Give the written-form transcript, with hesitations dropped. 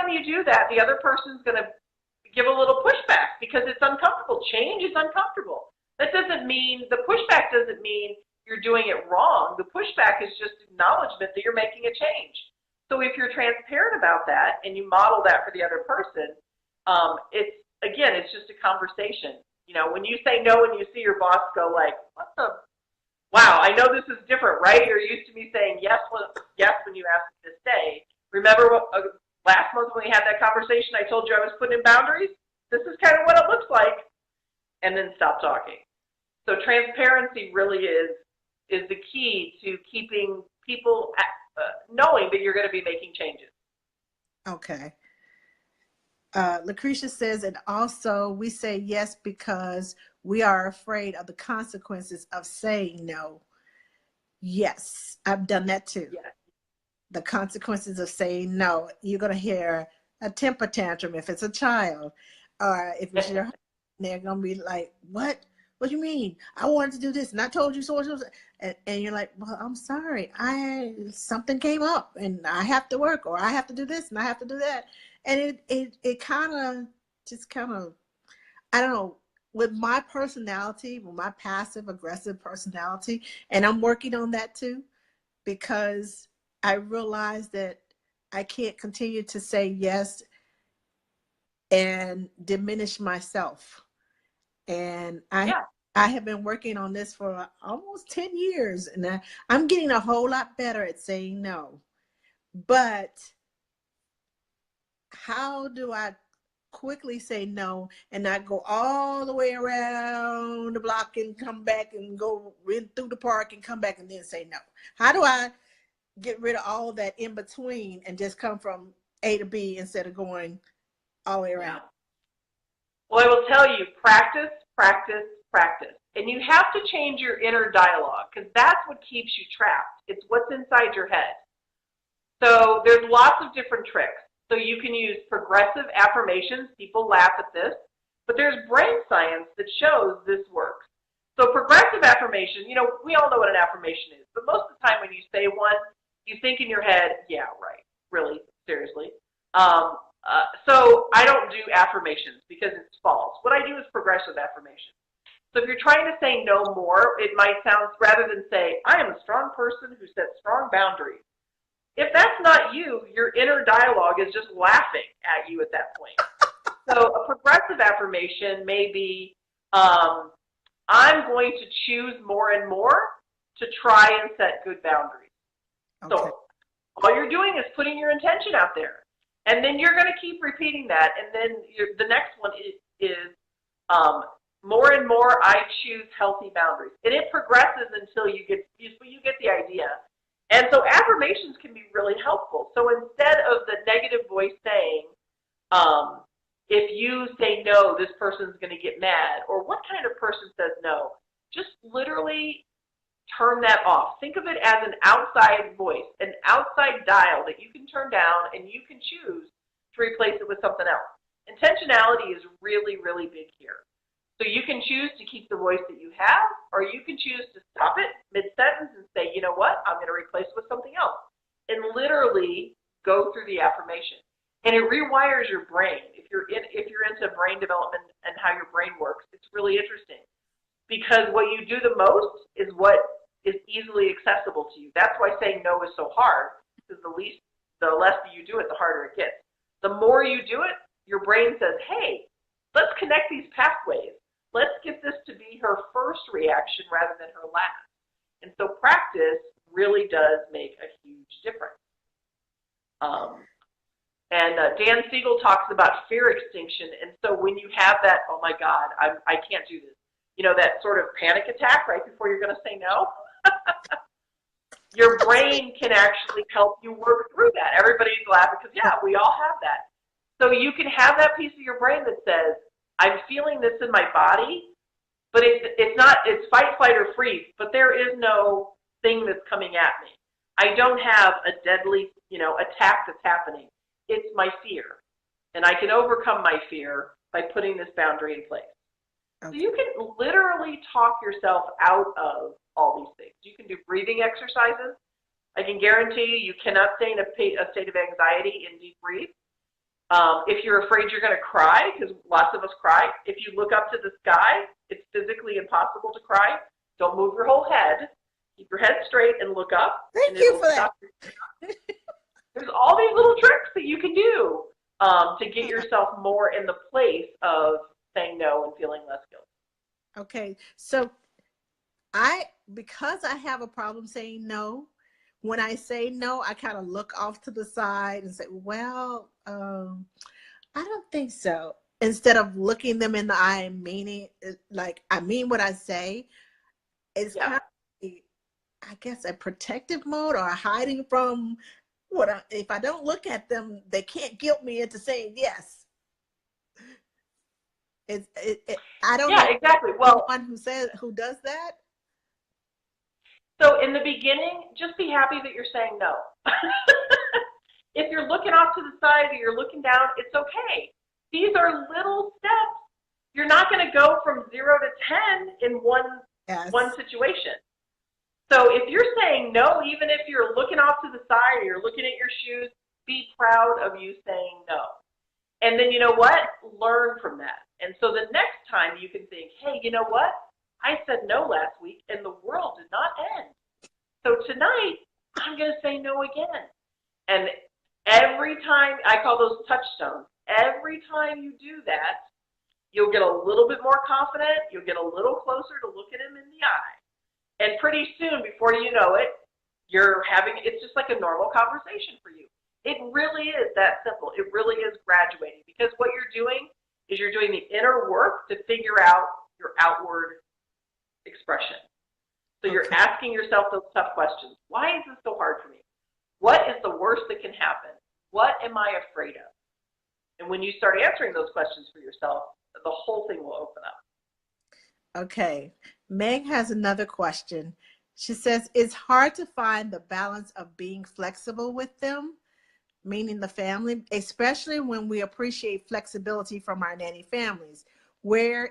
time you do that, the other person's going to give a little pushback because it's uncomfortable. Change is uncomfortable. That doesn't mean, the pushback doesn't mean you're doing it wrong. The pushback is just acknowledgement that you're making a change. So if you're transparent about that and you model that for the other person, it's, again, it's just a conversation. You know, when you say no and you see your boss go like, what the, wow, I know this is different, right? You're used to me saying yes when you ask me to stay. Remember what, last month when we had that conversation, I told you I was putting in boundaries? This is kind of what it looks like. And then stop talking. So transparency really is the key to keeping people knowing that you're going to be making changes. Okay. Lucretia says, and also we say yes because we are afraid of the consequences of saying no. Yes, I've done that too. Yes. The consequences of saying no. You're going to hear a temper tantrum if it's a child, or if it's your husband, they're going to be like, what? What do you mean? I wanted to do this, and I told you so. And you're like, well, I'm sorry. Something came up, and I have to work, or I have to do this, and I have to do that. And it kind of, I don't know, with my personality, with my passive aggressive personality, and I'm working on that too, because I realize that I can't continue to say yes and diminish myself. And I have been working on this for almost 10 years, and I'm getting a whole lot better at saying no. But how do I quickly say no and not go all the way around the block and come back and go in through the park and come back and then say no? How do I get rid of all that in between and just come from A to B instead of going all the way around? Well, I will tell you, practice, practice, practice. And you have to change your inner dialogue, because that's what keeps you trapped. It's what's inside your head. So there's lots of different tricks. So you can use progressive affirmations. People laugh at this, but there's brain science that shows this works. So progressive affirmation, you know, we all know what an affirmation is, but most of the time when you say one, you think in your head, yeah, right, really, seriously. So I don't do affirmations because it's false. What I do is progressive affirmations. So if you're trying to say no more, it might sound, rather than say, I am a strong person who sets strong boundaries. If that's not you, your inner dialogue is just laughing at you at that point. So a progressive affirmation may be, I'm going to choose more and more to try and set good boundaries. Okay. So all you're doing is putting your intention out there. And then you're going to keep repeating that. And then the next one is more and more I choose healthy boundaries. And it progresses until you get the idea. And so affirmations can be really helpful. So instead of the negative voice saying, if you say no, this person's going to get mad, or what kind of person says no, just literally turn that off. Think of it as an outside voice, an outside dial that you can turn down, and you can choose to replace it with something else. Intentionality is really, really big here. So you can choose to keep the voice that you have, or you can choose to stop it mid-sentence and say, you know what, I'm going to replace it with something else. And literally go through the affirmation. And it rewires your brain. If you're into brain development and how your brain works, it's really interesting. Because what you do the most is what is easily accessible to you. That's why saying no is so hard, because the less that you do it, the harder it gets. The more you do it, your brain says, hey, let's connect these pathways. Let's get this to be her first reaction rather than her last. And so practice really does make a huge difference. Dan Siegel talks about fear extinction. And so when you have that, oh my God, I can't do this, you know, that sort of panic attack right before you're going to say no, your brain can actually help you work through that. Everybody's laughing because, yeah, we all have that. So you can have that piece of your brain that says, I'm feeling this in my body, but it's fight, flight, or freeze, but there is no thing that's coming at me. I don't have a deadly, attack that's happening. It's my fear. And I can overcome my fear by putting this boundary in place. Okay. So you can literally talk yourself out of all these things. You can do breathing exercises. I can guarantee you cannot stay in a state of anxiety and deep breathe. If you're afraid you're going to cry, because lots of us cry, if you look up to the sky, it's physically impossible to cry. Don't move your whole head. Keep your head straight and look up. Thank you for that. There's all these little tricks that you can do to get yourself more in the place of saying no and feeling less guilty. Okay, so because I have a problem saying no, when I say no, I kind of look off to the side and say, well, I don't think so. Instead of looking them in the eye and meaning, like, I mean what I say, it's kind of, I guess, a protective mode or a hiding from if I don't look at them, they can't guilt me into saying yes. I don't know. Yeah, exactly. Well, anyone who does that. So in the beginning, just be happy that you're saying no. If you're looking off to the side or you're looking down, it's okay. These are little steps. You're not going to go from 0 to 10 in one situation. So if you're saying no, even if you're looking off to the side or you're looking at your shoes, be proud of you saying no. And then you know what? Learn from that. And so the next time you can think, hey, you know what? I said no last week and the world did not end. So tonight, I'm going to say no again. And every time, I call those touchstones, every time you do that, you'll get a little bit more confident. You'll get a little closer to looking him in the eye. And pretty soon, before you know it, it's just like a normal conversation for you. It really is that simple. It really is graduating, because what you're doing is you're doing the inner work to figure out your outward expression. So you're asking yourself those tough questions. Why is this so hard for me? What is the worst that can happen? What am I afraid of? And when you start answering those questions for yourself, the whole thing will open up. Okay. Meg has another question. She says, it's hard to find the balance of being flexible with them, meaning the family, especially when we appreciate flexibility from our nanny families. Where